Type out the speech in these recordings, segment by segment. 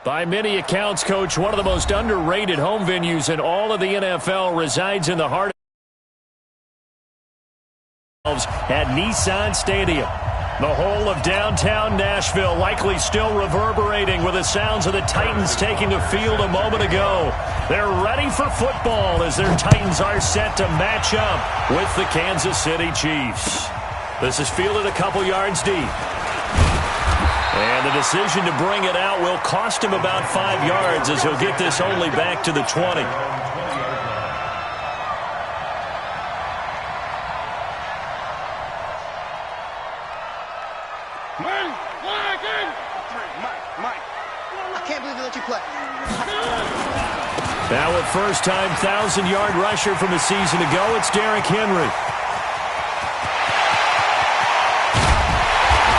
By many accounts, Coach, one of the most underrated home venues in all of the NFL resides in the heart of at Nissan Stadium. The whole of downtown Nashville likely still reverberating with the sounds of the Titans taking the field a moment ago. They're ready for football as their Titans are set to match up with the Kansas City Chiefs. This is fielded a couple yards deep. And the decision to bring it out will cost him about 5 yards as he'll get this only back to the 20. I can't believe they let you play. Now with first-time 1,000-yard rusher from a season ago, it's Derrick Henry.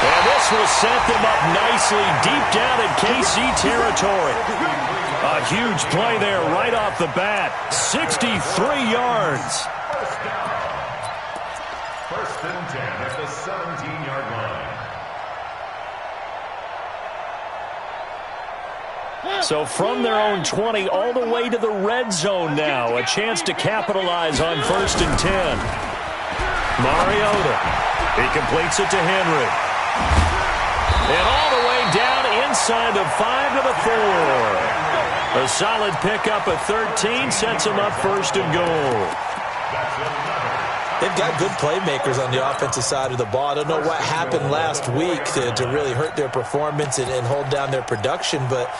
And this will set them up nicely deep down in KC territory. A huge play there right off the bat. 63 yards. First and 10 at the 17-yard line. So from their own 20 all the way to the red zone now. A chance to capitalize on first and 10. Mariota. He completes it to Henry. And all the way down inside the 5 to the 4. A solid pickup of 13 sets him up first and goal. They've got good playmakers on the offensive side of the ball. I don't know what happened last week to really hurt their performance and hold down their production, but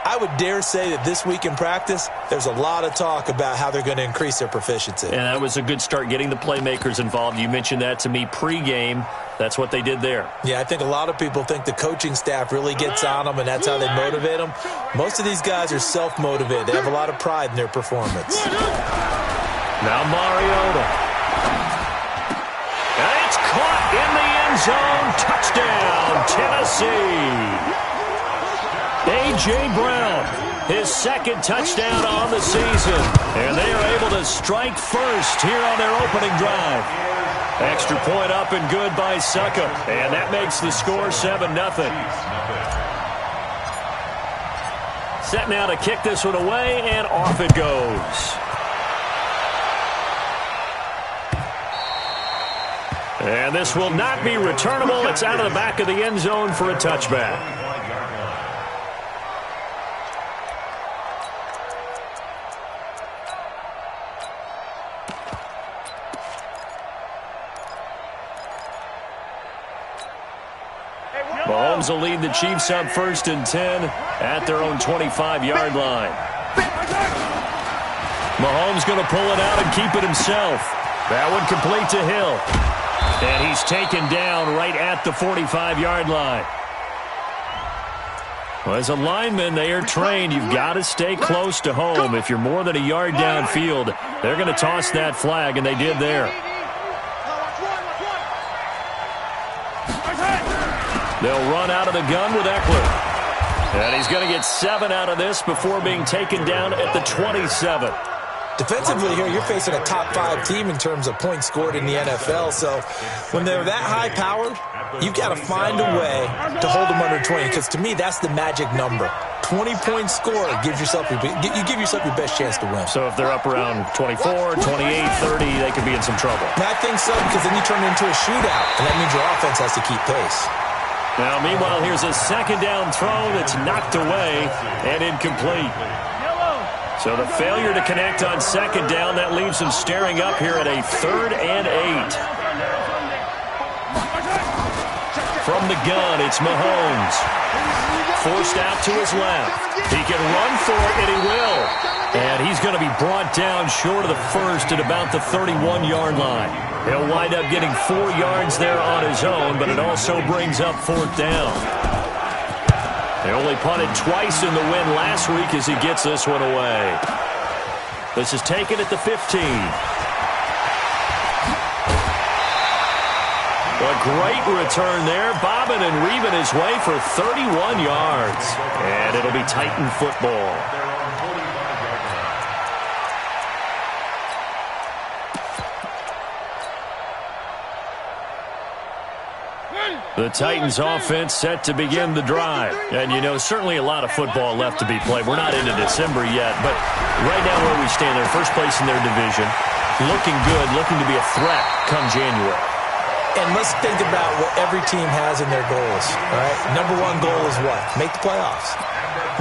I would dare say that this week in practice, there's a lot of talk about how they're going to increase their proficiency. And that was a good start getting the playmakers involved. You mentioned that to me pregame. That's what they did there. Yeah, I think a lot of people think the coaching staff really gets on them, and that's how they motivate them. Most of these guys are self-motivated. They have a lot of pride in their performance. Now Mariota. And it's caught in the end zone. Touchdown, Tennessee. A.J. Brown, his second touchdown on the season. And they are able to strike first here on their opening drive. Extra point up and good by Suckup. And that makes the score 7-0. Set now to kick this one away, and off it goes. And this will not be returnable. It's out of the back of the end zone for a touchback. Mahomes will lead the Chiefs up first and 10 at their own 25-yard line. Mahomes going to pull it out and keep it himself. That one complete to Hill. And he's taken down right at the 45-yard line. Well, as a lineman, they are trained. You've got to stay close to home. If you're more than a yard downfield, they're going to toss that flag, and they did there. They'll run out of the gun with Eckler. And he's going to get 7 out of this before being taken down at the 27. Defensively here, you're facing a top-5 team in terms of points scored in the NFL. So when they're that high-powered, you've got to find a way to hold them under 20. Because to me, that's the magic number. 20-point score gives yourself you give yourself your best chance to win. So if they're up around 24, 28, 30, they could be in some trouble. I think so, because then you turn it into a shootout, and that means your offense has to keep pace. Now, meanwhile, here's a second down throw that's knocked away and incomplete. So the failure to connect on second down, that leaves them staring up here at a 3rd and 8. From the gun, it's Mahomes. Forced out to his left. He can run for it, and he will. And he's going to be brought down short of the first at about the 31-yard line. He'll wind up getting 4 yards there on his own, but it also brings up 4th down. They only punted twice in the win last week as he gets this one away. This is taken at the 15. A great return there, bobbing and weaving his way for 31 yards. And it'll be Titan football. The Titans offense set to begin the drive. And, you know, certainly a lot of football left to be played. We're not into December yet, but right now where we stand, they're first place in their division. Looking good, looking to be a threat come January. And let's think about what every team has in their goals, all right? Number one goal is what? Make the playoffs.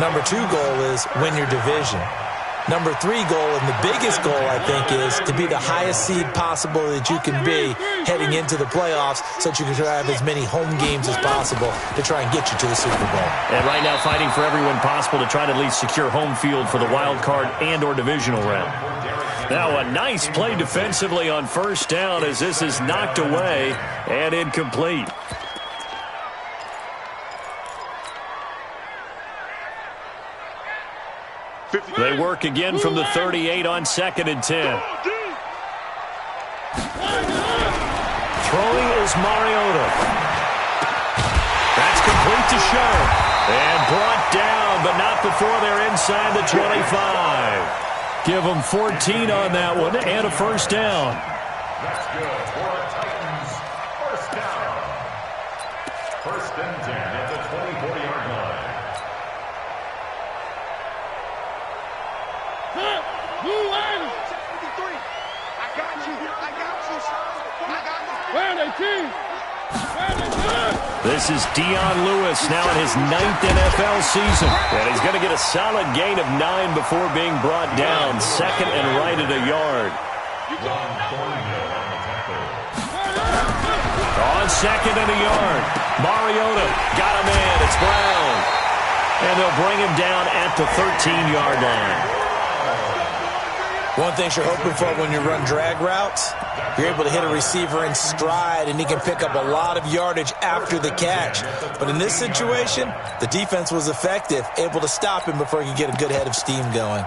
Number two goal is win your division. Number three goal, and the biggest goal, I think, is to be the highest seed possible that you can be heading into the playoffs so that you can have as many home games as possible to try and get you to the Super Bowl. And right now fighting for everyone possible to try to at least secure home field for the wild card and or divisional round. Now a nice play defensively on first down as this is knocked away and incomplete. They work again from the 38 on 2nd and 10. Throwing is Mariota. That's complete to Show. And brought down, but not before they're inside the 25. Give them 14 on that one and a first down. That's good for a Titans first down. 1st and 10 at the 24-yard line. This is Dion Lewis now in his 9th NFL season. And he's going to get a solid gain of 9 before being brought down. 2nd and right at a yard. On 2nd and a yard. Mariota got him in. It's Brown. And they'll bring him down at the 13-yard line. One thing you're hoping for when you run drag routes, you're able to hit a receiver in stride, and he can pick up a lot of yardage after the catch. But in this situation, the defense was effective, able to stop him before he could get a good head of steam going.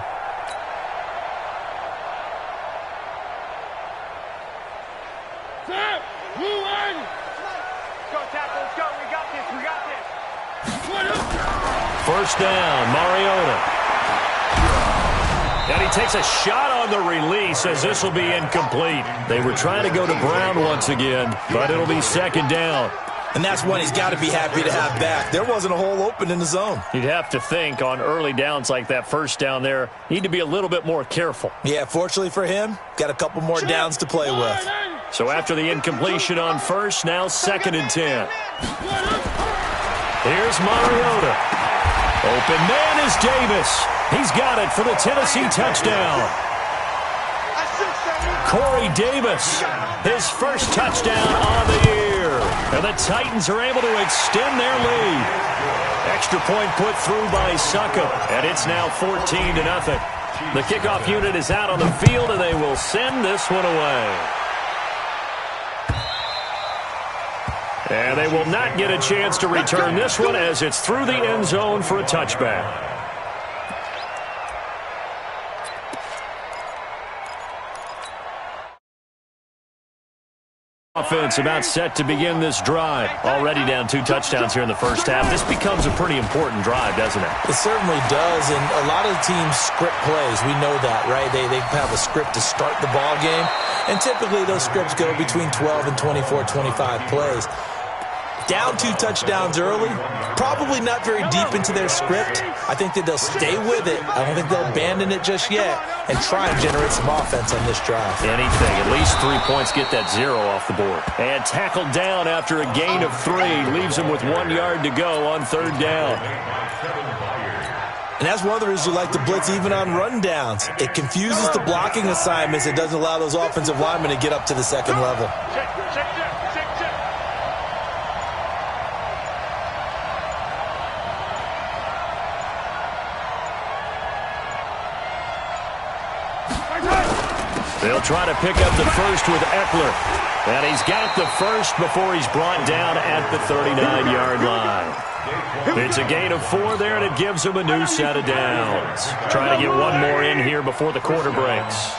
First down, Mariota. And he takes a shot on the release as this will be incomplete. They were trying to go to Brown once again, but it'll be 2nd down. And that's one he's got to be happy to have back. There wasn't a hole open in the zone. You'd have to think on early downs like that first down there, need to be a little bit more careful. Yeah, fortunately for him, got a couple more downs to play with. So after the incompletion on first, now 2nd and 10. Here's Mariota. Open man is Davis. He's got it for the Tennessee touchdown. Corey Davis, his first touchdown on the year. And the Titans are able to extend their lead. Extra point put through by Succop, and it's now 14-0. The kickoff unit is out on the field, and they will send this one away. And they will not get a chance to return this one as it's through the end zone for a touchback. Offense about set to begin this drive. Already down 2 touchdowns here in the first half. This becomes a pretty important drive, doesn't it? It certainly does, and a lot of teams script plays. We know that, right? They have a script to start the ball game, and typically those scripts go between 12 and 24, 25 plays. Down 2 touchdowns early, probably not very deep into their script. I think that they'll stay with it. I don't think they'll abandon it just yet and try and generate some offense on this drive. Anything. At least 3 points, get that 0 off the board. And tackled down after a gain of 3. Leaves him with 1 yard to go on 3rd down. And that's one of the reasons you like to blitz even on run downs. It confuses the blocking assignments. It doesn't allow those offensive linemen to get up to the 2nd level. They'll try to pick up the first with Eckler. And he's got the first before he's brought down at the 39-yard line. It's a gain of 4 there, and it gives him a new set of downs. Trying to get one more in here before the quarter breaks.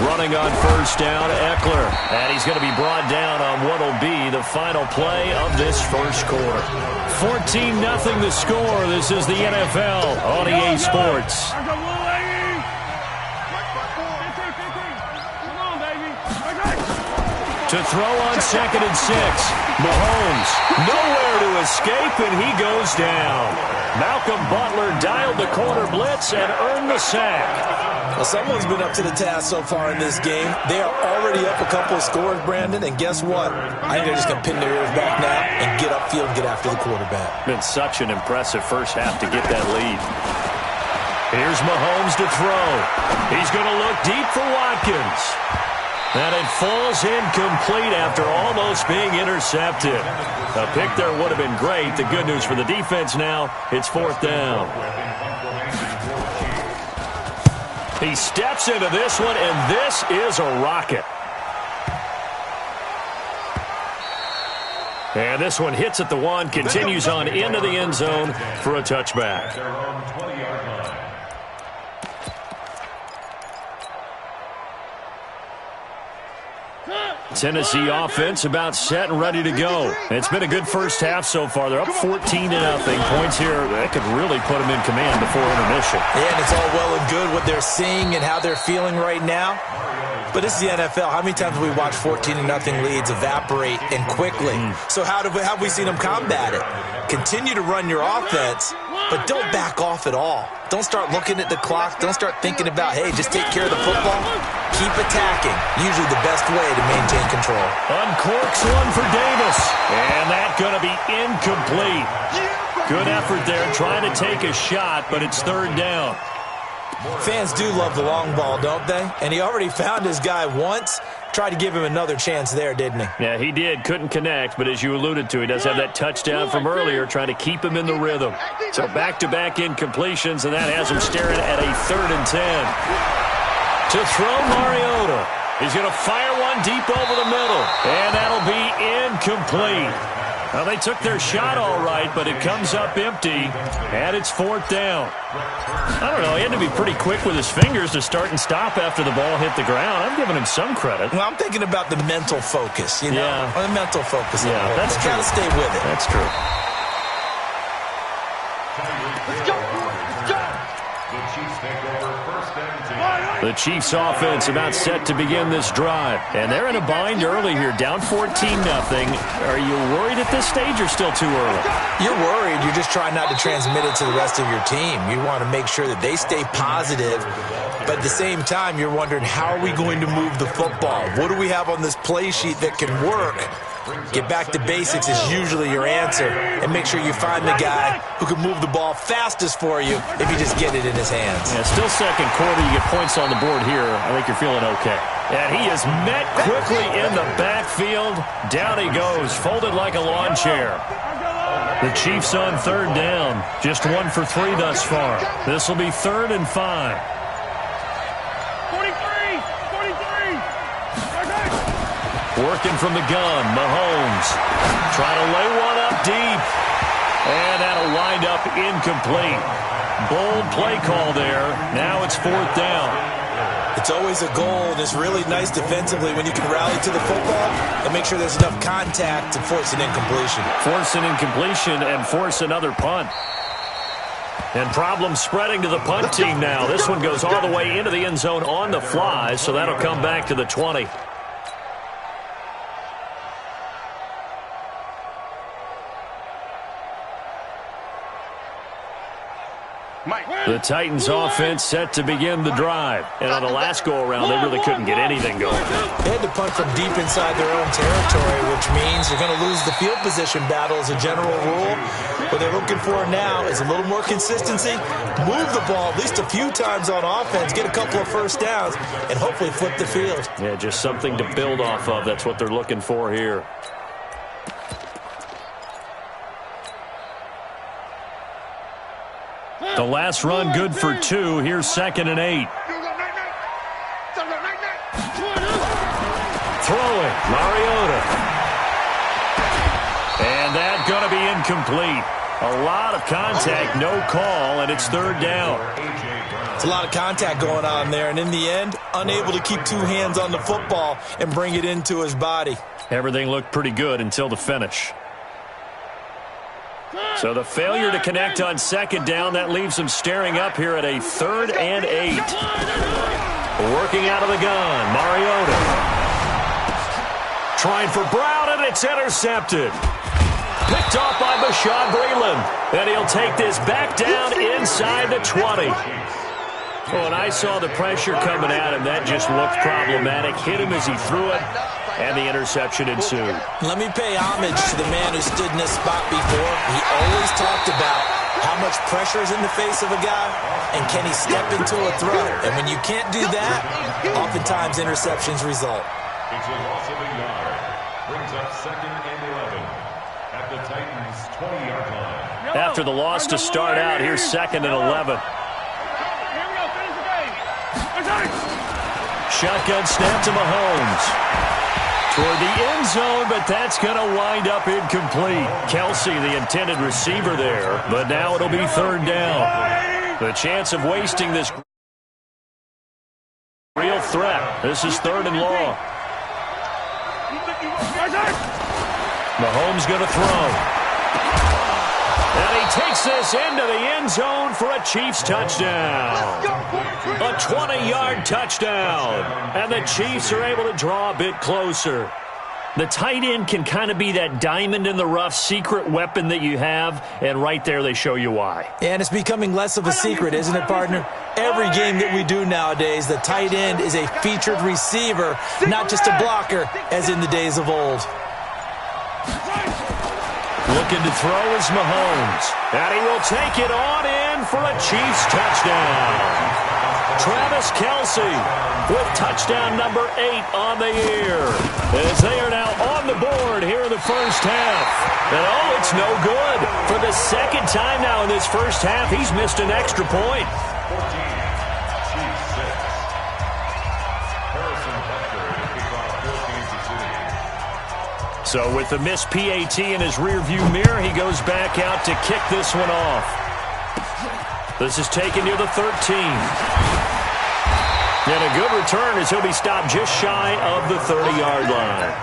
Running on first down, Eckler. And he's going to be brought down on what will be the final play of this first quarter. 14-0 the score. This is the NFL on EA Sports. To throw on 2nd and 6. Mahomes nowhere to escape, and he goes down. Malcolm Butler dialed the corner blitz and earned the sack. Well, someone's been up to the task so far in this game. They are already up a couple of scores, Brandon, and guess what? I think they're just going to pin their ears back now and get upfield and get after the quarterback. Been such an impressive first half to get that lead. Here's Mahomes to throw. He's going to look deep for Watkins. And it falls incomplete after almost being intercepted. A pick there would have been great. The good news for the defense now, it's 4th down. He steps into this one, and this is a rocket. And this one hits at the 1, continues on into the end zone for a touchback. Tennessee offense about set and ready to go. It's been a good first half so far. They're up 14-0. Points here, that could really put them in command before intermission. Yeah, and it's all well and good what they're seeing and how they're feeling right now. But this is the NFL. How many times have we watched 14-0 leads evaporate and quickly? So how have we seen them combat it? Continue to run your offense, but don't back off at all. Don't start looking at the clock. Don't start thinking about, hey, just take care of the football. Keep attacking. Usually the best way to maintain control. Uncorks one for Davis. And that's going to be incomplete. Good effort there trying to take a shot, but it's 3rd down. Fans do love the long ball, don't they? And he already found his guy once. Tried to give him another chance there, didn't he? Yeah, he did. Couldn't connect, but as you alluded to, he does have that touchdown from earlier, trying to keep him in the rhythm. So back-to-back incompletions, and that has him staring at a 3rd and 10. To throw, Mariota. He's going to fire one deep over the middle, and that'll be incomplete. Well, they took their shot all right, but it comes up empty, and it's 4th down. I don't know. He had to be pretty quick with his fingers to start and stop after the ball hit the ground. I'm giving him some credit. Well, I'm thinking about the mental focus, you know? Yeah. Or the mental focus. Yeah, that's true. Got to stay with it. That's true. Let's go. Let's go. The Chiefs take over 1st and 10. The Chiefs offense about set to begin this drive. And they're in a bind early here, down 14-0. Are you worried at this stage or still too early? You're worried. You're just trying not to transmit it to the rest of your team. You want to make sure that they stay positive. But at the same time, you're wondering, how are we going to move the football? What do we have on this play sheet that can work? Get back to basics is usually your answer. And make sure you find the guy who can move the ball fastest for you if you just get it in his hands. Yeah, still 2nd quarter. You get points on the board here. I think you're feeling okay. And he is met quickly in the backfield. Down he goes, folded like a lawn chair. The Chiefs on 3rd down. Just 1 for 3 thus far. This will be 3rd and 5. 43. Working from the gun, Mahomes trying to lay one up deep. And that'll wind up incomplete. Bold play call there. Now it's 4th down. It's always a goal, and it's really nice defensively when you can rally to the football and make sure there's enough contact to force an incompletion. Force an incompletion and force another punt. And problems spreading to the punt team now. This one goes all the way into the end zone on the fly, so that'll come back to the 20. The Titans offense set to begin the drive. And on the last go-around, they really couldn't get anything going. They had to punt from deep inside their own territory, which means you're going to lose the field position battle as a general rule. What they're looking for now is a little more consistency, move the ball at least a few times on offense, get a couple of first downs, and hopefully flip the field. Yeah, just something to build off of. That's what they're looking for here. The last run good for 2. Here's 2nd and 8. Throwing, Mariota. And that's going to be incomplete. A lot of contact, no call, and it's 3rd down. It's a lot of contact going on there, and in the end, unable to keep 2 hands on the football and bring it into his body. Everything looked pretty good until the finish. So the failure to connect on 2nd down, that leaves them staring up here at a 3rd and 8. Working out of the gun, Mariota. trying for Brown, and it's intercepted. Picked off by Bashaud Breeland. And he'll take this back down inside the 20. Oh, and I saw the pressure coming at him. That just looked problematic. Hit him as he threw it, and the interception ensued. Let me pay homage to the man who stood in this spot before. He always talked about how much pressure is in the face of a guy, and can he step into a throw? And when you can't do that, oftentimes interceptions result. It's a loss of a yard. Brings up 2nd and 11 at the Titans' 20-yard line. After the loss to start out, here's 2nd and 11. Shotgun snap to Mahomes. Toward the end zone, but that's going to wind up incomplete. Kelsey, the intended receiver there, but now it'll be 3rd down. The chance of wasting this real threat. This is 3rd and long. Mahomes going to throw. And he takes this into the end zone for a Chiefs touchdown. A 20-yard touchdown. And the Chiefs are able to draw a bit closer. The tight end can kind of be that diamond in the rough secret weapon that you have, and right there they show you why. And it's becoming less of a secret, isn't it, partner? Every game that we do nowadays, the tight end is a featured receiver, not just a blocker, as in the days of old. Looking to throw is Mahomes. And he will take it on in for a Chiefs touchdown. Travis Kelsey with touchdown number 8 on the year. As they are now on the board here in the first half. And oh, it's no good. For the 2nd time now in this first half, he's missed an extra point. 14, Chiefs 6. Harrison Butker to kick off for Kansas City. So with the missed PAT in his rearview mirror, he goes back out to kick this one off. This is taken near the 13. And a good return as he'll be stopped just shy of the 30-yard line.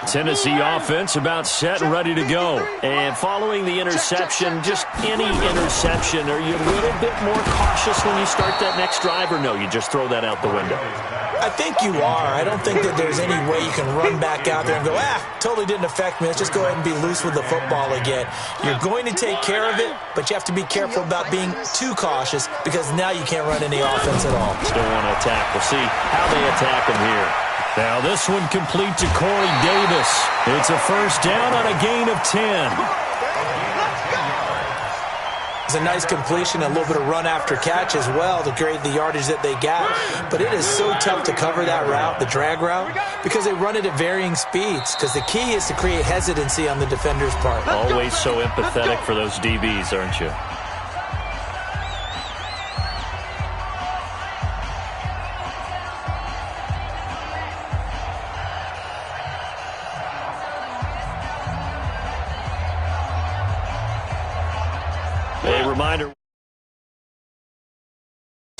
Tennessee offense about set and ready to go. And following the interception, just any interception, are you a little bit more cautious when you start that next drive, or no, you just throw that out the window? I think you are. I don't think that there's any way you can run back out there and go, totally didn't affect me. Let's just go ahead and be loose with the football again. You're going to take care of it, but you have to be careful about being too cautious because now you can't run any offense at all. Still want to attack. We'll see how they attack him here. Now this one complete to Corey Davis. It's a first down on a gain of 10. It's a nice completion, a little bit of run after catch as well to create the yardage that they got. But it is so tough to cover that route, the drag route, because they run it at varying speeds. Because the key is to create hesitancy on the defender's part. Always so empathetic for those DBs, aren't you? A reminder,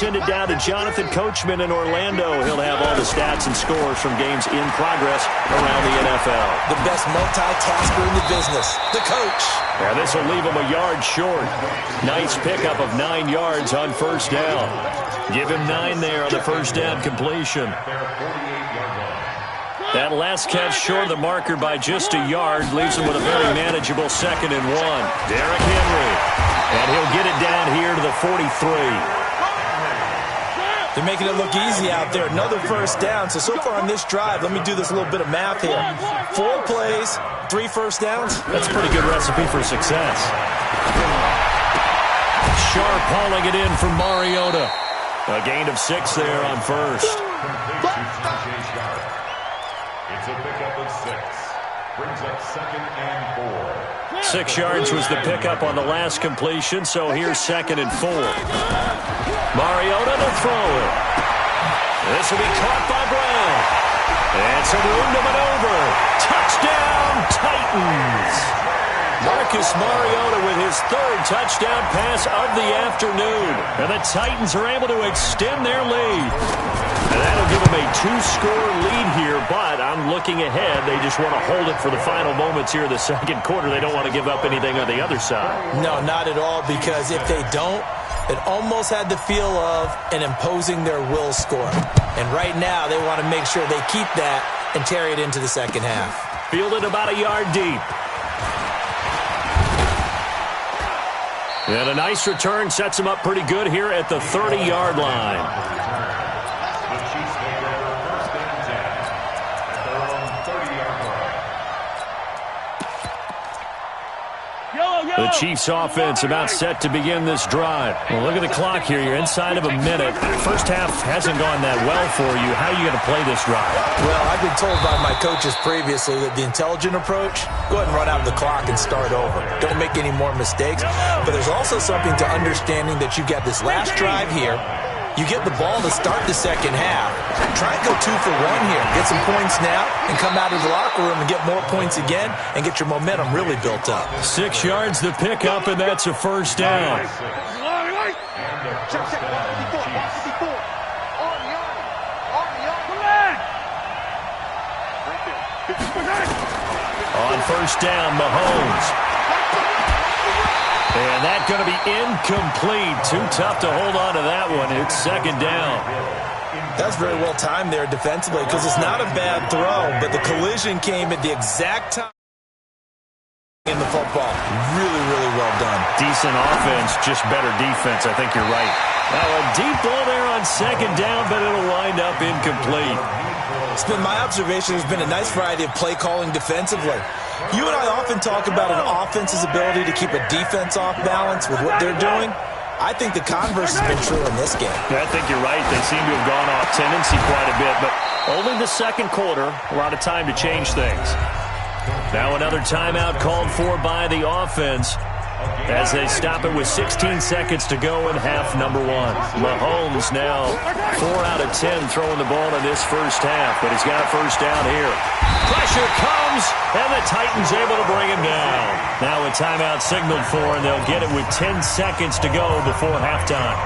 send it down to Jonathan Coachman in Orlando. He'll have all the stats and scores from games in progress around the NFL. The best multitasker in the business, the coach. Now this will leave him a yard short. Nice pickup of 9 yards on first down. Give him 9 there on the first down completion. That last catch short of the marker by just a yard leaves him with a very manageable 2nd and 1. Derrick Henry. And he'll get it down here to the 43. They're making it look easy out there. Another first down. So far on this drive, let me do this little bit of math here. 4 plays, 3 first downs. That's a pretty good recipe for success. Sharp hauling it in for Mariota. A gain of 6 there on first. It's a pickup of 6. Brings up 2nd and 4. 6 yards was the pickup on the last completion, so here's 2nd and 4. Mariota to throw it. This will be caught by Brown. And some room to maneuver. Touchdown, Titans. Marcus Mariota with his 3rd touchdown pass of the afternoon. And the Titans are able to extend their lead. And that'll give them a 2-score lead here, but I'm looking ahead. They just want to hold it for the final moments here in the second quarter. They don't want to give up anything on the other side. No, not at all, because if they don't, It almost had the feel of an imposing their will score. And right now, they want to make sure they keep that and carry it into the second half. Fielded about a yard deep. And a nice return sets him up pretty good here at the 30-yard line. The Chiefs offense about set to begin this drive. Well, look at the clock here. You're inside of a minute. First half hasn't gone that well for you. How are you going to play this drive? Well, I've been told by my coaches previously that the intelligent approach, go ahead and run out the clock and start over. Don't make any more mistakes. But there's also something to understanding that you've got this last drive here. You get the ball to start the second half. Try and go 2 for 1 here. Get some points now and come out of the locker room and get more points again and get your momentum really built up. 6 yards to pick up, and that's a first down. On first down, Mahomes. And that's going to be incomplete. Too tough to hold on to that one. It's second down. That's very well timed there defensively because it's not a bad throw, but the collision came at the exact time in the football. Really, really well done. Decent offense, just better defense. I think you're right. Now a deep ball there on second down, but it'll wind up incomplete. It's been my observation there's been a nice variety of play calling defensively. You and I often talk about an offense's ability to keep a defense off balance with what they're doing. I think the converse has been true in this game. Yeah, I think you're right. They seem to have gone off tendency quite a bit, but only the second quarter, a lot of time to change things. Now another timeout called for by the offense as they stop it with 16 seconds to go in half number 1. Mahomes now 4 out of 10 throwing the ball in this first half, but he's got a first down here. Pressure comes, and the Titans able to bring him down. Now a timeout signaled for, and they'll get it with 10 seconds to go before halftime.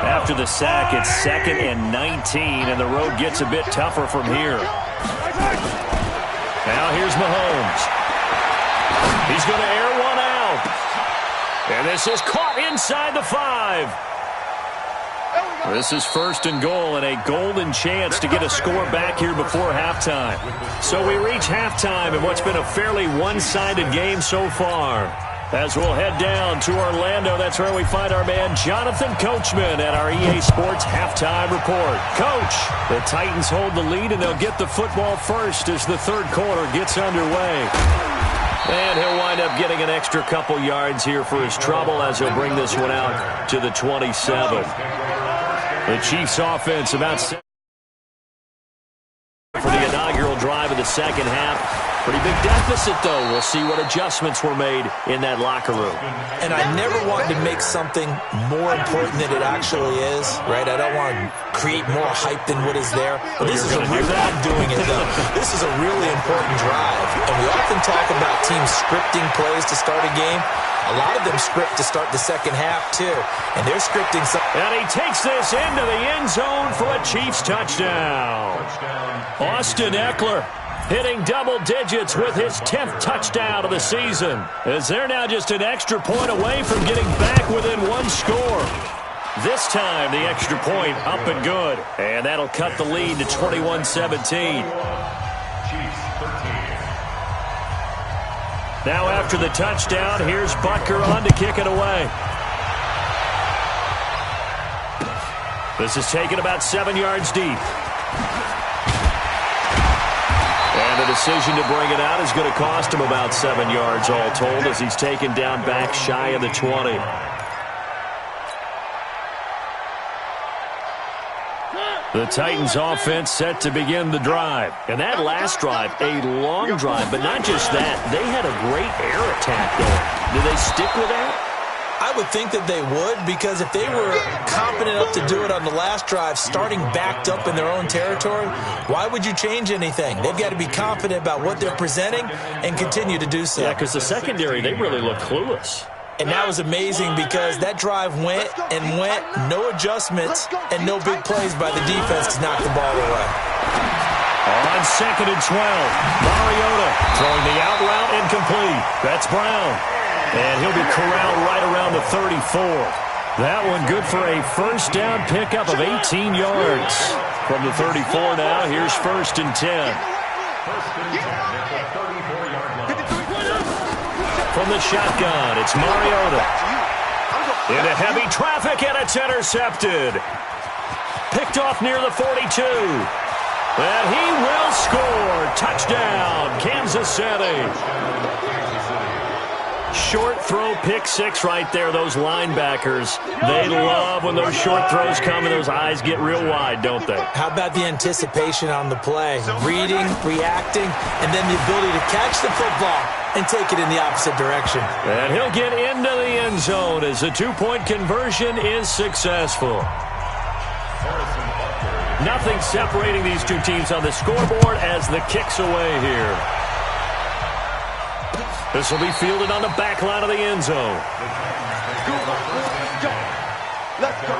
After the sack, it's 2nd and 19, and the road gets a bit tougher from here. Now here's Mahomes. He's going to air one out. And this is caught inside the 5. This is 1st and goal and a golden chance to get a score back here before halftime. So we reach halftime in what's been a fairly one-sided game so far. As we'll head down to Orlando, that's where we find our man Jonathan Coachman at our EA Sports Halftime Report. Coach, the Titans hold the lead and they'll get the football first as the third quarter gets underway. And he'll wind up getting an extra couple yards here for his trouble as he'll bring this one out to the 27. The Chiefs offense about set for the inaugural drive of the second half. Pretty big deficit, though. We'll see what adjustments were made in that locker room. And I never want to make something more important than it actually is, right? I don't want to create more hype than what is there. But this is a real, I'm doing it, though. This is a really important drive. And we often talk about teams scripting plays to start a game. A lot of them script to start the second half, too. And they're scripting something. And he takes this into the end zone for a Chiefs touchdown. Austin Eckler hitting double digits with his 10th touchdown of the season, as they're now just an extra point away from getting back within one score. This time, the extra point up and good, and that'll cut the lead to 21-17. Now after the touchdown, here's Butker on to kick it away. This is taken about 7 yards deep. And the decision to bring it out is going to cost him about 7 yards all told as he's taken down back shy of the 20. The Titans offense set to begin the drive. And that last drive, a long drive, but not just that. They had a great air attack going. Do they stick with that? I would think that they would, because if they were competent enough to do it on the last drive, starting backed up in their own territory, why would you change anything? They've got to be confident about what they're presenting and continue to do so. Yeah, because the secondary, they really look clueless. And that was amazing because that drive went and went, no adjustments, and no big plays by the defense to knock the ball away. On 2nd and 12, Mariota throwing the out route incomplete. That's Brown. And he'll be corralled right around the 34. That one good for a first down pickup of 18 yards. From the 34 now, here's 1st and 10. First and 10 at the 34-yard line. From the shotgun, it's Mariota. Into heavy traffic, and it's intercepted. Picked off near the 42. And he will score. Touchdown, Kansas City. Short throw, pick six right there. Those linebackers, they love when those short throws come and those eyes get real wide, don't they? How about the anticipation on the play? Reading, reacting, and then the ability to catch the football and take it in the opposite direction. And he'll get into the end zone as the two-point conversion is successful. Nothing separating these two teams on the scoreboard as the kick's away here. This will be fielded on the back line of the end zone. Let's go.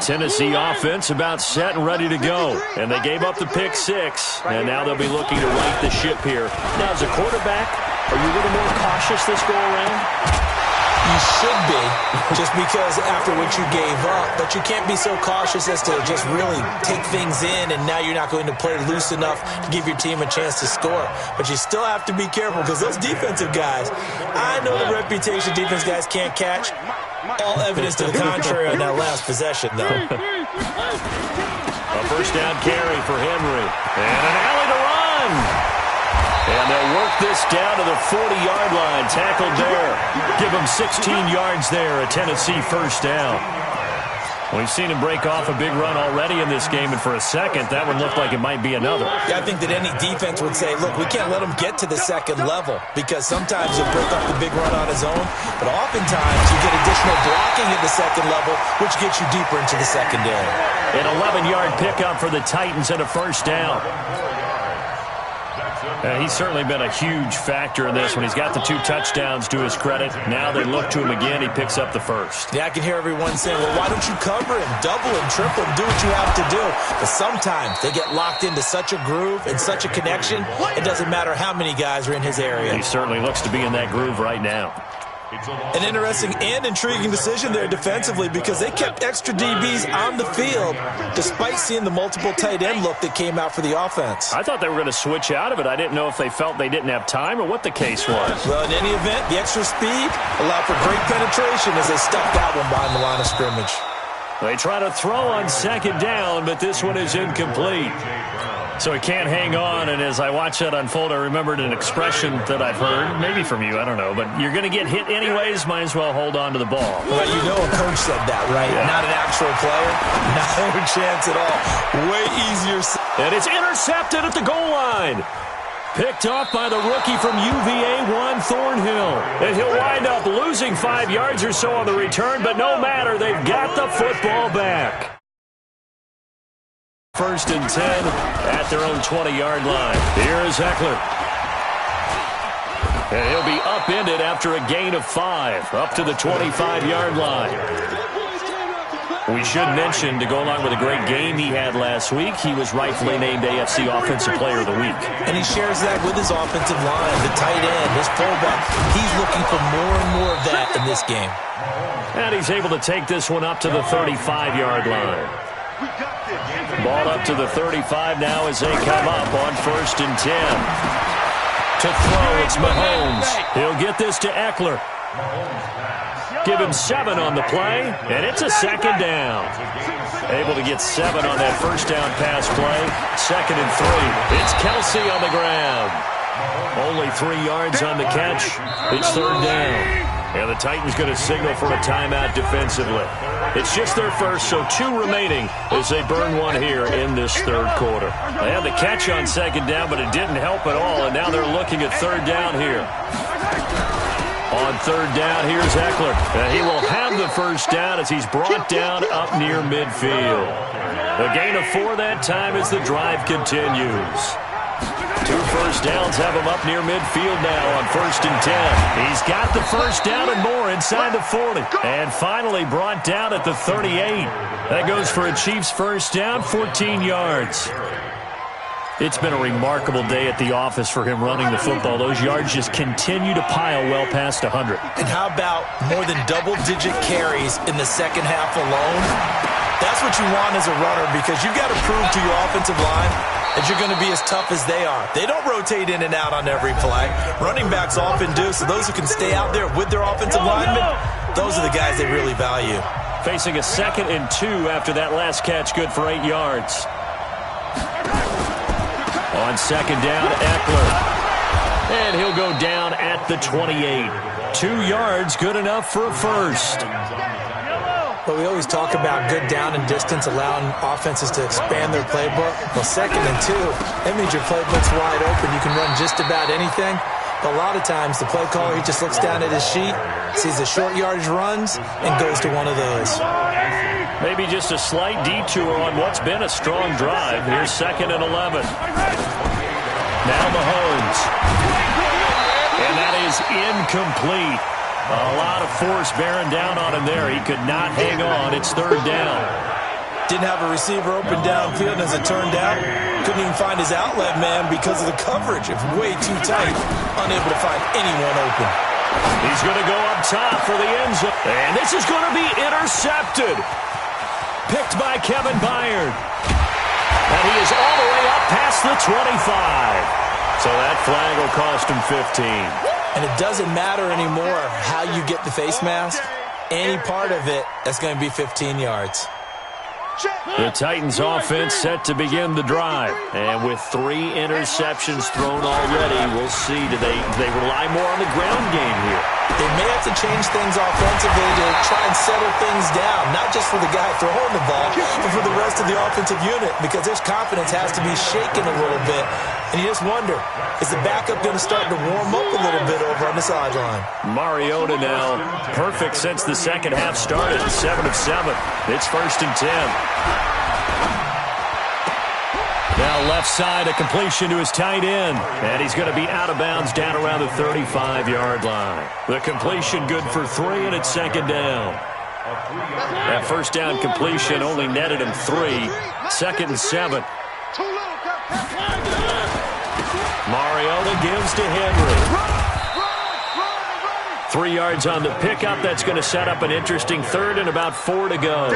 Tennessee offense about set and ready to go. And they gave up the pick six. And now they'll be looking to right the ship here. Now, as a quarterback, are you a little more cautious this go-around? You should be, just because after what you gave up. But you can't be so cautious as to just really take things in, and now you're not going to play loose enough to give your team a chance to score. But you still have to be careful because those defensive guys, I know the reputation defense guys can't catch. All evidence to the contrary on that last possession, though. A first down carry for Henry. And an alley to run. And they'll work this down to the 40-yard line. Tackled there. Give them 16 yards there. A Tennessee first down. We've seen him break off a big run already in this game, and for a second, that one looked like it might be another. Yeah, I think that any defense would say, look, we can't let him get to the second level because sometimes he'll break off the big run on his own, but oftentimes you get additional blocking at the second level, which gets you deeper into the secondary. An 11-yard pickup for the Titans and a first down. He's certainly been a huge factor in this when he's got the 2 touchdowns to his credit. Now they look to him again. He picks up the first. Yeah, I can hear everyone saying, well, why don't you cover him, double him, triple him, do what you have to do. But sometimes they get locked into such a groove and such a connection, it doesn't matter how many guys are in his area. He certainly looks to be in that groove right now. An interesting and intriguing decision there defensively because they kept extra DBs on the field despite seeing the multiple tight end look that came out for the offense. I thought they were going to switch out of it. I didn't know if they felt they didn't have time or what the case was. Well, in any event, the extra speed allowed for great penetration as they stuffed that one behind the line of scrimmage. They try to throw on second down, but this one is incomplete. So he can't hang on, and as I watch that unfold, I remembered an expression that I've heard, maybe from you, I don't know, but you're going to get hit anyways, might as well hold on to the ball. Well, you know a coach said that, right? Yeah. Not an actual player. No chance at all. Way easier. And it's intercepted at the goal line. Picked off by the rookie from UVA, Juan Thornhill. And he'll wind up losing 5 yards or so on the return, but no matter, they've got the football back. 1st and 10 at their own 20-yard line. Here is Eckler. And he'll be upended after a gain of 5, up to the 25-yard line. We should mention, to go along with a great game he had last week, he was rightfully named AFC Offensive Player of the Week. And he shares that with his offensive line, the tight end, his fullback. He's looking for more and more of that in this game. And he's able to take this one up to the 35-yard line. Ball up to the 35 now as they come up on 1st and 10. To throw, it's Mahomes. He'll get this to Eckler. Give him 7 on the play, and it's a second down. Able to get 7 on that first down pass play. 2nd and 3. It's Kelsey on the ground. Only 3 yards on the catch. It's 3rd down. And the Titans going to signal for a timeout defensively. It's just their first, so 2 remaining as they burn one here in this 3rd quarter. They had the catch on 2nd down, but it didn't help at all, and now they're looking at 3rd down here. On 3rd down, here's Eckler. And he will have the first down as he's brought down up near midfield. A gain of 4 that time as the drive continues. 2 first downs have him up near midfield now on 1st and 10. He's got the first down and more inside the 40. And finally brought down at the 38. That goes for a Chiefs first down, 14 yards. It's been a remarkable day at the office for him running the football. Those yards just continue to pile well past 100. And how about more than double-digit carries in the second half alone? That's what you want as a runner, because you've got to prove to your offensive line that you're going to be as tough as they are. They don't rotate in and out on every play. Running backs often do, so those who can stay out there with their offensive linemen, those are the guys they really value. Facing a 2nd and 2 after that last catch, good for 8 yards. On 2nd down, Eckler. And he'll go down at the 28. 2 yards, good enough for a first. Well, we always talk about good down and distance, allowing offenses to expand their playbook. Well, 2nd and 2, that means your playbook's wide open. You can run just about anything. But a lot of times, the play caller, he just looks down at his sheet, sees the short yardage runs, and goes to one of those. Maybe just a slight detour on what's been a strong drive. Here's 2nd and 11. Now Mahomes. And that is incomplete. A lot of force bearing down on him there. He could not hang on. It's 3rd down. Didn't have a receiver open downfield, and as it turned out, couldn't even find his outlet man because of the coverage. It's way too tight, unable to find anyone open. He's going to go up top for the end zone. And this is going to be intercepted. Picked by Kevin Byard. And he is all the way up past the 25. So that flag will cost him 15. And it doesn't matter anymore how you get the face mask. Any part of it, that's going to be 15 yards. The Titans offense set to begin the drive. And with 3 interceptions thrown already, we'll see. Do they rely more on the ground game here? They may have to change things offensively to try and settle things down, not just for the guy throwing the ball, but for the rest of the offensive unit, because their confidence has to be shaken a little bit. And you just wonder, is the backup going to start to warm up a little bit over on the sideline? Mariota now perfect since the second half started. 7 of 7. It's 1st and 10. Now left side, a completion to his tight end. And he's going to be out of bounds down around the 35-yard line. The completion good for 3, and it's 2nd down. That first down completion only netted him 3. 2nd and 7. Mariota gives to Henry. 3 yards on the pickup. That's going to set up an interesting 3rd and about 4 to go.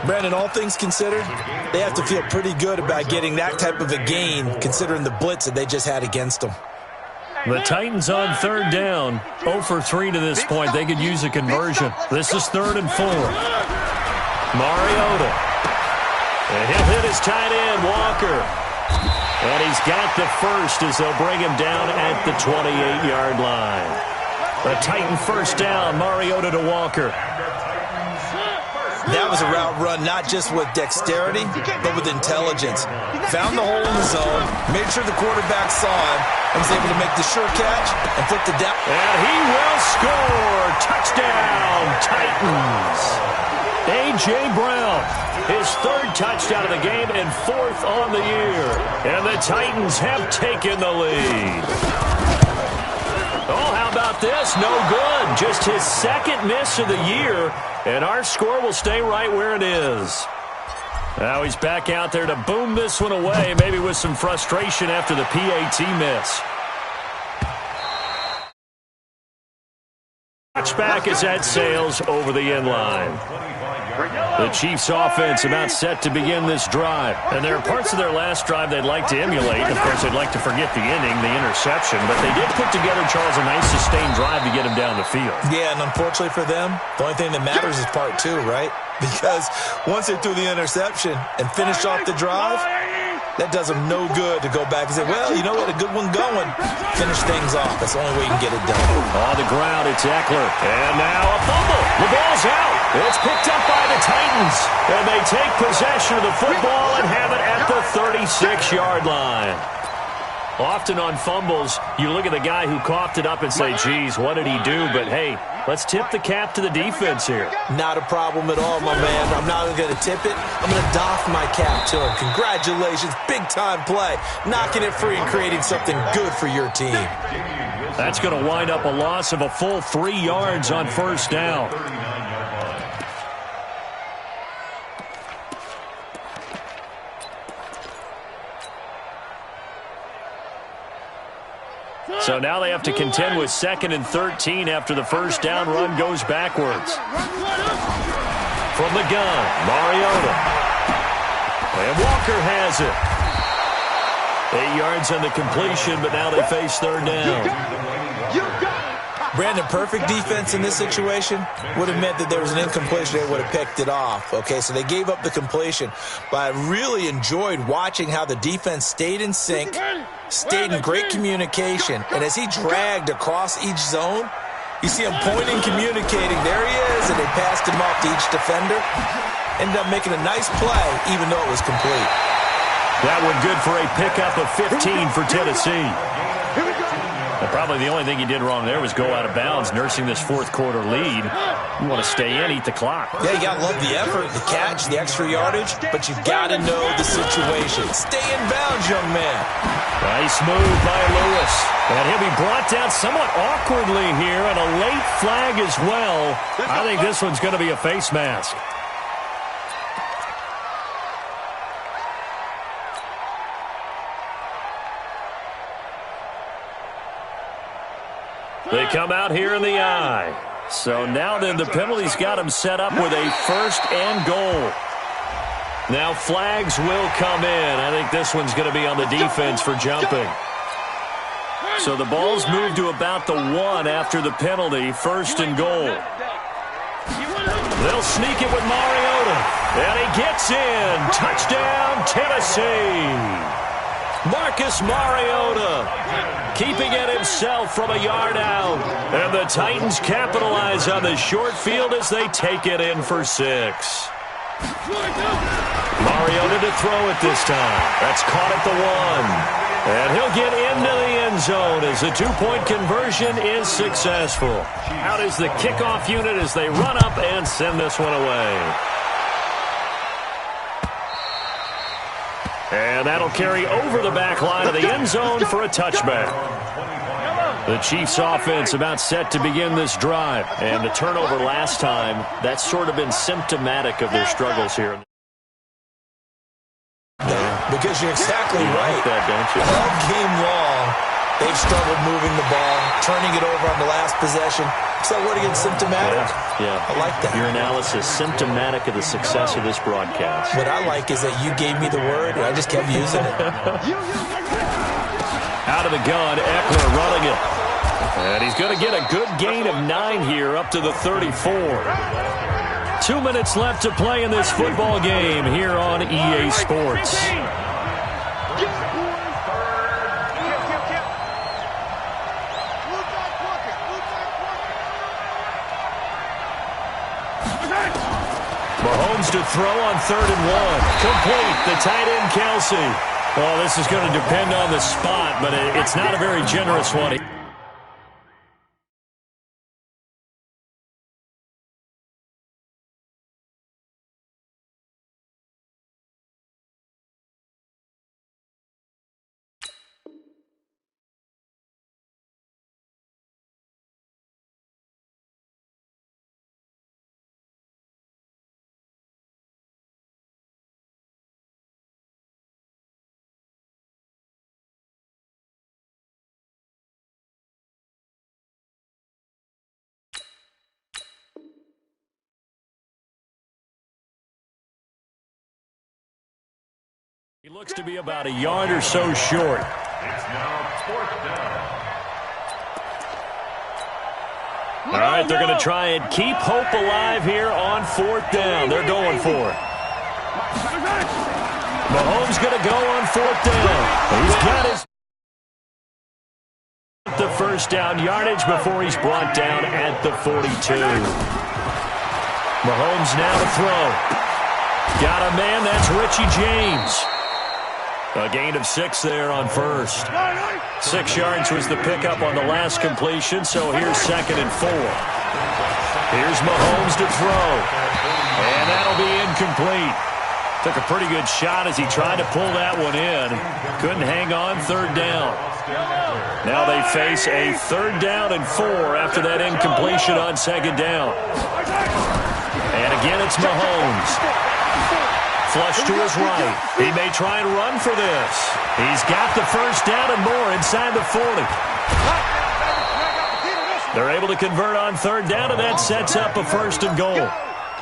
Brandon, all things considered, they have to feel pretty good about getting that type of a gain, considering the blitz that they just had against them. The Titans on 3rd down. 0 for 3 to this point. They could use a conversion. This is 3rd and 4. Mariota. And he'll hit his tight end, Walker. And he's got the first as they'll bring him down at the 28-yard line. A Titan first down, Mariota to Walker. That was a route run not just with dexterity, but with intelligence. Found the hole in the zone, made sure the quarterback saw him, and was able to make the sure catch and put the down. And he will score. Touchdown, Titans. A.J. Brown, his 3rd touchdown of the game and 4th on the year. And the Titans have taken the lead. Oh, how about this? No good. Just his 2nd miss of the year. And our score will stay right where it is. Now he's back out there to boom this one away, maybe with some frustration after the PAT miss. Touchback is at Sales over the end line. The Chiefs offense about set to begin this drive. And there are parts of their last drive they'd like to emulate. Of course, they'd like to forget the inning, the interception. But they did put together, Charles, a nice sustained drive to get him down the field. Yeah, and unfortunately for them, the only thing that matters is part 2, right? Because once they threw the interception and finished off the drive, that does them no good to go back and say, well, you know what, a good one going. Finish things off. That's the only way you can get it done. On the ground, it's Eckler. And now a fumble. The ball's out. It's picked up by the Titans. And they take possession of the football and have it at the 36-yard line. Often on fumbles, you look at the guy who coughed it up and say, geez, what did he do? But, hey, let's tip the cap to the defense here. Not a problem at all, my man. I'm not going to tip it. I'm going to doff my cap to him. Congratulations. Big-time play. Knocking it free and creating something good for your team. That's going to wind up a loss of a full 3 yards on first down. So now they have to contend with 2nd and 13 after the first down run goes backwards. From the gun, Mariota. And Walker has it. 8 yards on the completion, but now they face 3rd down. Brandon, perfect defense in this situation would have meant that there was an incompletion. They would have picked it off. Okay, so they gave up the completion. But I really enjoyed watching how the defense stayed in sync, stayed in great communication. And as he dragged across each zone, you see him pointing, communicating. There he is, and they passed him off to each defender. Ended up making a nice play, even though it was complete. That one good for a pickup of 15 for Tennessee. Well, probably the only thing he did wrong there was go out of bounds, nursing this 4th quarter lead. You want to stay in, eat the clock. Yeah, you got to love the effort, the catch, the extra yardage, but you got to know the situation. Stay in bounds, young man. Nice move by Lewis. And he'll be brought down somewhat awkwardly here, and a late flag as well. I think this one's going to be a face mask. They come out here in the eye. So now then the penalty's got him set up with a 1st and goal. Now flags will come in. I think this one's going to be on the defense for jumping. So the ball's moved to about the 1 after the penalty, 1st and goal. They'll sneak it with Mariota. And he gets in. Touchdown, Tennessee. Marcus Mariota keeping it himself from a yard out. And the Titans capitalize on the short field as they take it in for 6. Mariota to throw it this time. That's caught at the 1. And he'll get into the end zone as the 2-point conversion is successful. Out is the kickoff unit as they run up and send this one away. And that'll carry over the back line of the end zone for a touchback. The Chiefs offense about set to begin this drive. And the turnover last time, that's sort of been symptomatic of their struggles here. Because you're exactly right. Like that, don't you? All game long, they've struggled moving the ball, turning it over on the last possession. So what again, symptomatic? Yeah. I like that. Your analysis, symptomatic of the success of this broadcast. What I like is that you gave me the word, and I just kept using it. Out of the gun, Eckler running it. And he's going to get a good gain of 9 here up to the 34. 2 minutes left to play in this football game here on EA Sports. Mahomes to throw on 3rd and 1. Complete. The tight end, Kelsey. Well, this is going to depend on the spot, but it's not a very generous one. He looks to be about a yard or so short. It's now 4th down. All right, they're going to try and keep hope alive here on 4th down. They're going for it. Mahomes going to go on 4th down. He's got his the first down yardage before he's brought down at the 42. Mahomes now to throw. Got a man, that's Richie James. A gain of 6 there on 1st. 6 yards was the pickup on the last completion, so here's 2nd and 4. Here's Mahomes to throw. And that'll be incomplete. Took a pretty good shot as he tried to pull that one in. Couldn't hang on, 3rd down. Now they face a 3rd down and 4 after that incompletion on 2nd down. And again, it's Mahomes. Flush to his right. He may try and run for this. He's got the first down and more inside the 40. They're able to convert on third down, and that sets up a first and goal.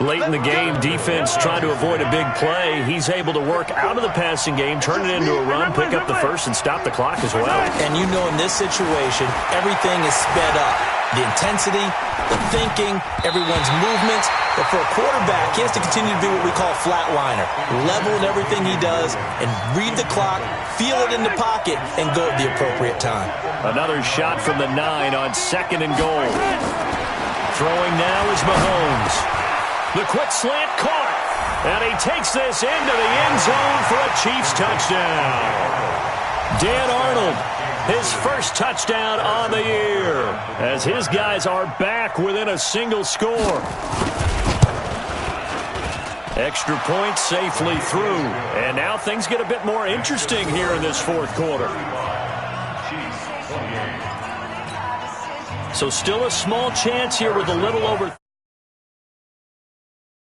Late in the game, defense trying to avoid a big play. He's able to work out of the passing game, turn it into a run, pick up the first, and stop the clock as well. And you know in this situation, everything is sped up. The intensity, the thinking, everyone's movements. But for a quarterback, he has to continue to be what we call a flatliner. Level in everything he does and read the clock, feel it in the pocket, and go at the appropriate time. Another shot from the 9 on second and goal. Throwing now is Mahomes. The quick slant caught. And he takes this into the end zone for a Chiefs touchdown. Dan Arnold, his first touchdown on the year, as his guys are back within a single score. Extra point safely through. And now things get a bit more interesting here in this fourth quarter. So still a small chance here with a little over.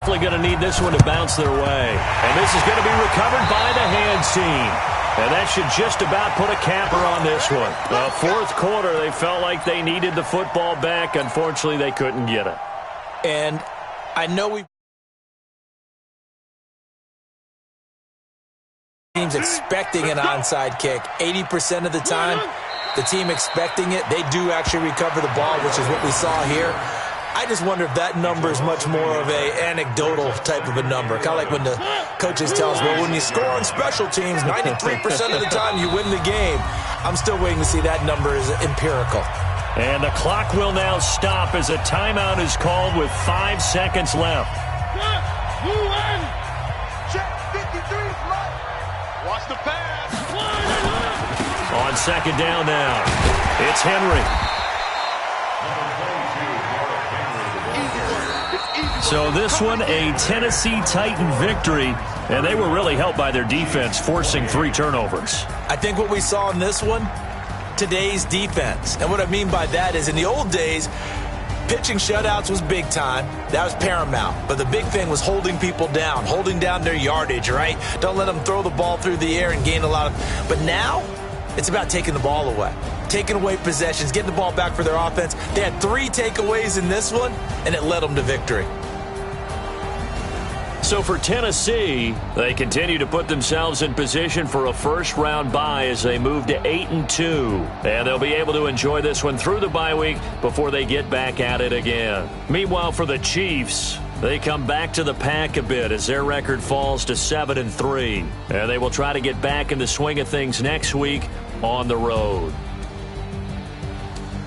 Definitely going to need this one to bounce their way. And this is going to be recovered by the hands team. And that should just about put a capper on this one. The fourth quarter, they felt like they needed the football back. Unfortunately, they couldn't get it. And I know we team's expecting an onside kick. 80% of the time, the team expecting it, they do actually recover the ball, which is what we saw here. I just wonder if that number is much more of a anecdotal type of a number. Kind of like when the coaches tell us, well, when you score on special teams, 93% of the time you win the game. I'm still waiting to see that number is empirical. And the clock will now stop as a timeout is called with 5 seconds left. Check 53, watch the pass. On second down now, it's Henry. So this one, a Tennessee Titan victory, and they were really helped by their defense, forcing 3 turnovers. I think what we saw in this one, today's defense. And what I mean by that is in the old days, pitching shutouts was big time. That was paramount. But the big thing was holding people down, holding down their yardage, right? Don't let them throw the ball through the air and gain a lot of. But now, it's about taking the ball away. Taking away possessions, getting the ball back for their offense. They had 3 takeaways in this one, and it led them to victory. So for Tennessee, they continue to put themselves in position for a first-round bye as they move to 8-2. And they'll be able to enjoy this one through the bye week before they get back at it again. Meanwhile, for the Chiefs, they come back to the pack a bit as their record falls to 7-3. And they will try to get back in the swing of things next week on the road.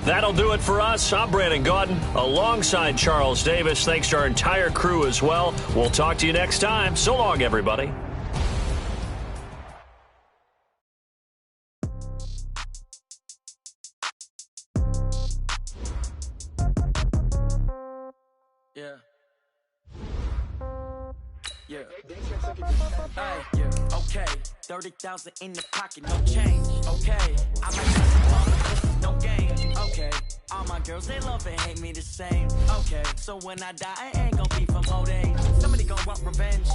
That'll do it for us. I'm Brandon Gaudin alongside Charles Davis. Thanks to our entire crew as well. We'll talk to you next time. So long, everybody. Yeah. Yeah. Yeah. Okay. 30,000 in the pocket, no change. Okay. I might have no game. Okay. All my girls, they love and hate me the same. Okay. So when I die, I ain't gonna be from old age. Somebody gonna want revenge.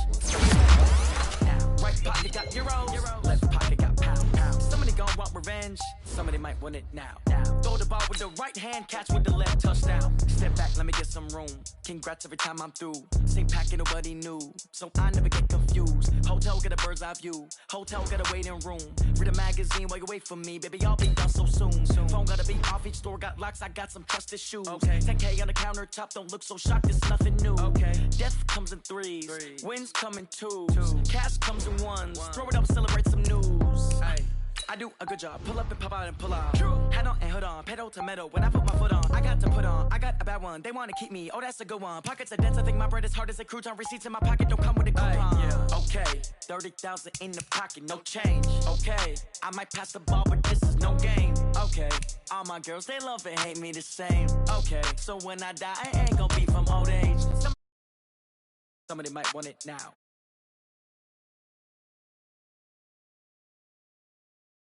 Right pocket got euros. Left pocket got pound. Somebody gonna want revenge. Somebody might want it now. Throw the ball with the right hand, catch with the left, touchdown. Step back, let me get some room. Congrats every time I'm through. Same packet, nobody knew, so I never get confused. Hotel got a bird's eye view. Hotel got a waiting room. Read a magazine while you wait for me, baby. I'll be done so soon. Phone gotta be off, each store got locks. I got some trusted shoes. Okay. 10K on the countertop, don't look so shocked. It's nothing new. Okay. Death comes in threes. Wins come in twos. Cash comes in ones. Throw it up, celebrate some news. Hey. I do a good job. Pull up and pop out and pull out. Head on and hood on. Pedal to metal. When I put my foot on, I got to put on. I got a bad one. They want to keep me. Oh, that's a good one. Pockets are dense. I think my bread is hard as a crouton. Receipts in my pocket don't come with a coupon. Yeah. Okay. 30,000 in the pocket. No change. Okay. I might pass the ball, but this is no game. Okay. All my girls, they love and hate me the same. Okay. So when I die, I ain't gonna be from old age. Somebody might want it now.